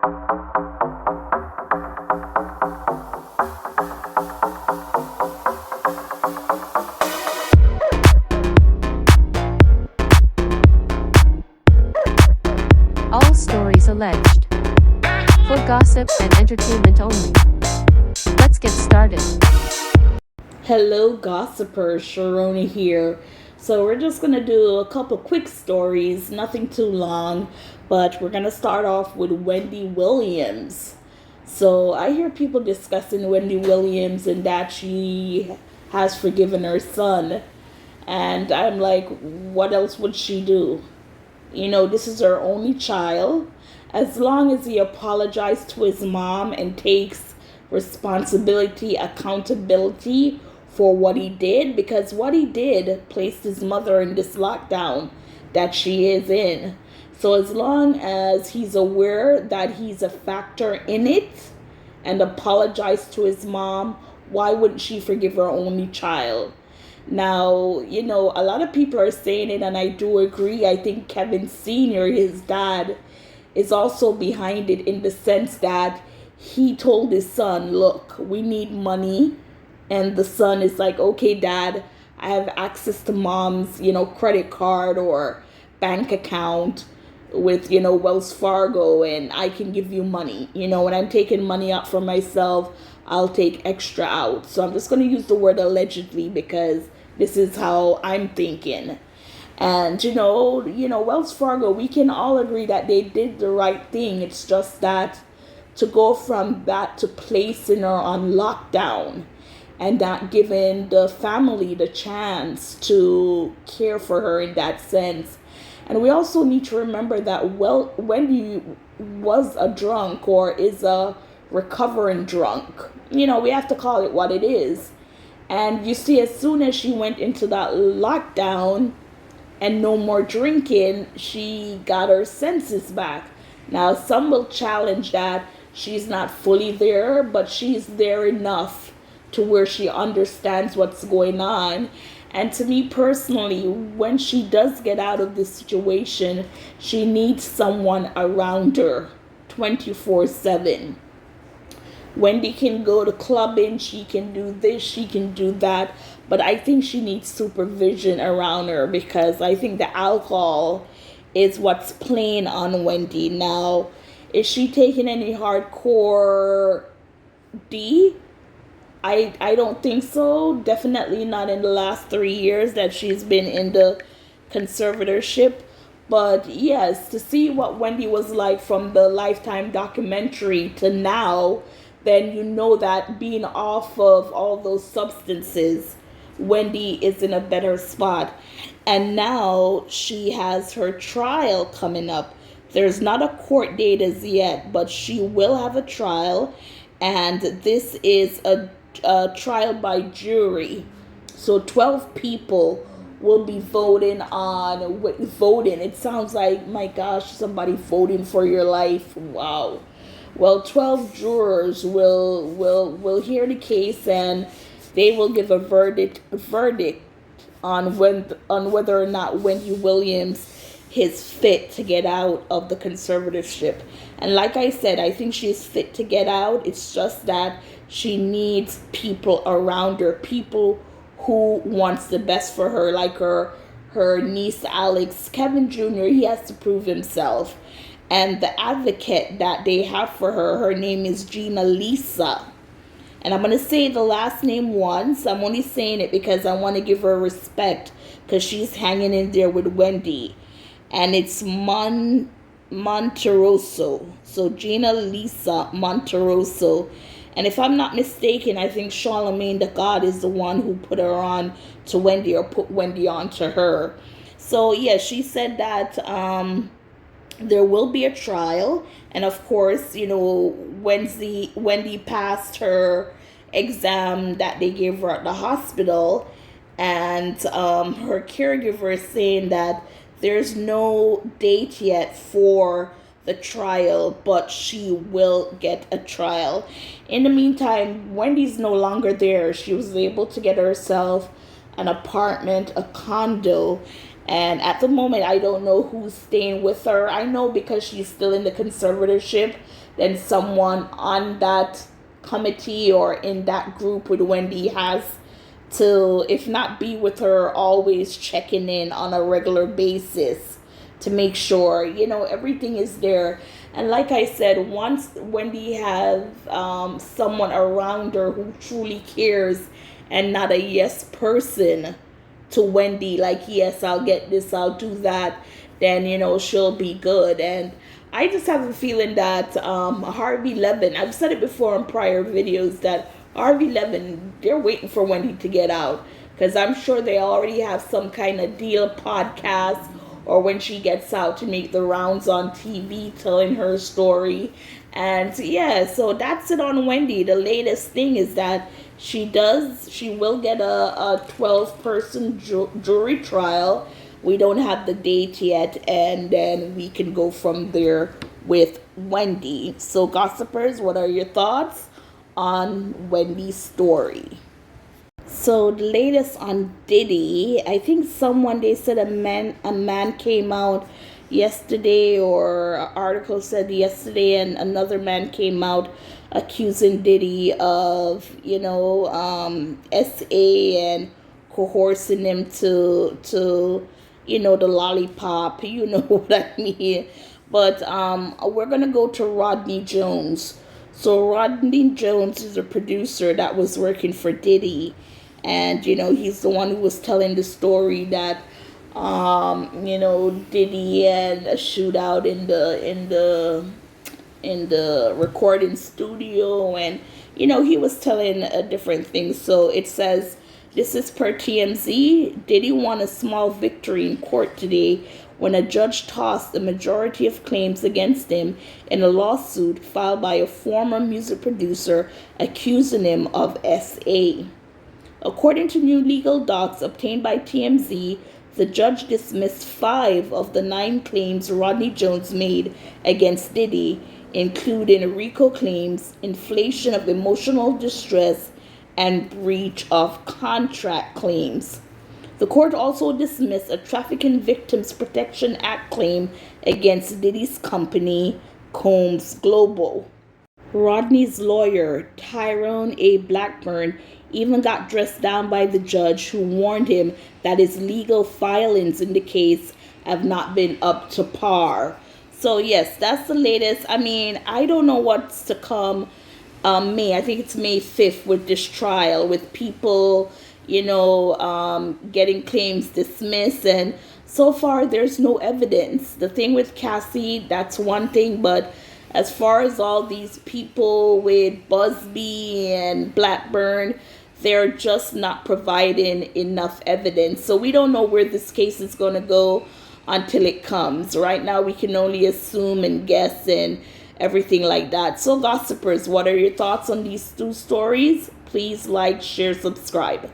All stories alleged. For gossip and entertainment only. Let's get started. Hello, gossipers. Sharona here. So, we're just going to do a couple quick stories, nothing too long, but we're going to start off with Wendy Williams. So, I hear people discussing Wendy Williams and that she has forgiven her son. And I'm like, what else would she do? You know, this is her only child. As long as he apologized to his mom and takes responsibility, accountability for what he did, because what he did placed his mother in this lockdown that she is in. So as long as he's aware that he's a factor in it and apologized to his mom, why wouldn't she forgive her only child? Now, you know, a lot of people are saying it, and I do agree. I think Kevin Sr., his dad, is also behind it in the sense that he told his son, look, we need money. And the son is like, okay, dad, I have access to mom's, credit card or bank account with, Wells Fargo, and I can give you money. When I'm taking money out for myself, I'll take extra out. So I'm just going to use the word allegedly because this is how I'm thinking. And, Wells Fargo, we can all agree that they did the right thing. It's just that to go from that to placing her on lockdown and not giving the family the chance to care for her in that sense. And we also need to remember that Wendy was a drunk or is a recovering drunk. We have to call it what it is. And you see, as soon as she went into that lockdown and no more drinking, she got her senses back. Now, some will challenge that she's not fully there, but she's there enough to where she understands what's going on. And to me personally, when she does get out of this situation, she needs someone around her 24/7. Wendy can go to clubbing, she can do this, she can do that, but I think she needs supervision around her because I think the alcohol is what's playing on Wendy. Now, is she taking any hardcore D? I don't think so. Definitely not in the last 3 years that she's been in the conservatorship. But yes, to see what Wendy was like from the Lifetime documentary to now, then you know that being off of all those substances, Wendy is in a better spot. And now she has her trial coming up. There's not a court date as yet, but she will have a trial. And this is a trial by jury. So 12 people will be voting. It sounds like, my gosh, somebody voting for your life. Wow. Well, 12 jurors will hear the case, and they will give a verdict on whether or not Wendy Williams is fit to get out of the conservatorship. And like I said, I think she's fit to get out. It's just that she needs people around her, people who wants the best for her, like her niece Alex. Kevin Jr., he has to prove himself. And the advocate that they have for her, her name is Gina Lisa. And I'm going to say the last name once. I'm only saying it because I want to give her respect because she's hanging in there with Wendy. And it's Monteroso. So Gina Lisa Monteroso. And if I'm not mistaken, I think Charlemagne the God is the one who put her on to Wendy or put Wendy on to her. So yeah, she said that there will be a trial. And of course, Wendy passed her exam that they gave her at the hospital. And her caregiver is saying that there's no date yet for the trial, but she will get a trial. In the meantime, Wendy's no longer there. She was able to get herself an apartment, a condo, And at the moment, I don't know who's staying with her. I know because she's still in the conservatorship, then someone on that committee or in that group with Wendy has to, if not be with her, always checking in on a regular basis to make sure, everything is there. And like I said, once Wendy has someone around her who truly cares and not a yes person to Wendy, like, yes, I'll get this, I'll do that, then, she'll be good. And I just have a feeling that Harvey Levin, I've said it before in prior videos, that Harvey Levin, they're waiting for Wendy to get out. Because I'm sure they already have some kind of deal podcast or when she gets out to make the rounds on TV telling her story. And yeah, so that's it on Wendy. The latest thing is that she will get a 12-person jury trial. We don't have the date yet, and then we can go from there with Wendy. So gossipers, what are your thoughts on Wendy's story? So the latest on Diddy, I think they said a man came out yesterday, or an article said yesterday, and another man came out accusing Diddy of, SA and coercing him to the lollipop, you know what I mean. But we're gonna go to Rodney Jones. So Rodney Jones is a producer that was working for Diddy, and he's the one who was telling the story that Diddy had a shootout in the recording studio, and he was telling different things. So it says, this is per TMZ, Diddy won a small victory in court today when a judge tossed the majority of claims against him in a lawsuit filed by a former music producer accusing him of SA. According to new legal docs obtained by TMZ, the judge dismissed 5 of the 9 claims Rodney Jones made against Diddy, including RICO claims, inflation of emotional distress, and breach of contract claims. The court also dismissed a Trafficking Victims Protection Act claim against Diddy's company, Combs Global. Rodney's lawyer, Tyrone A. Blackburn, even got dressed down by the judge, who warned him that his legal filings in the case have not been up to par. So yes, that's the latest. I mean, I don't know what's to come. I think it's May 5th with this trial, with people, getting claims dismissed. And so far, there's no evidence. The thing with Cassie, that's one thing. But as far as all these people with Busby and Blackburn, they're just not providing enough evidence. So we don't know where this case is going to go until it comes. Right now, we can only assume and guess and everything like that. So gossipers, what are your thoughts on these 2 stories? Please like, share, subscribe.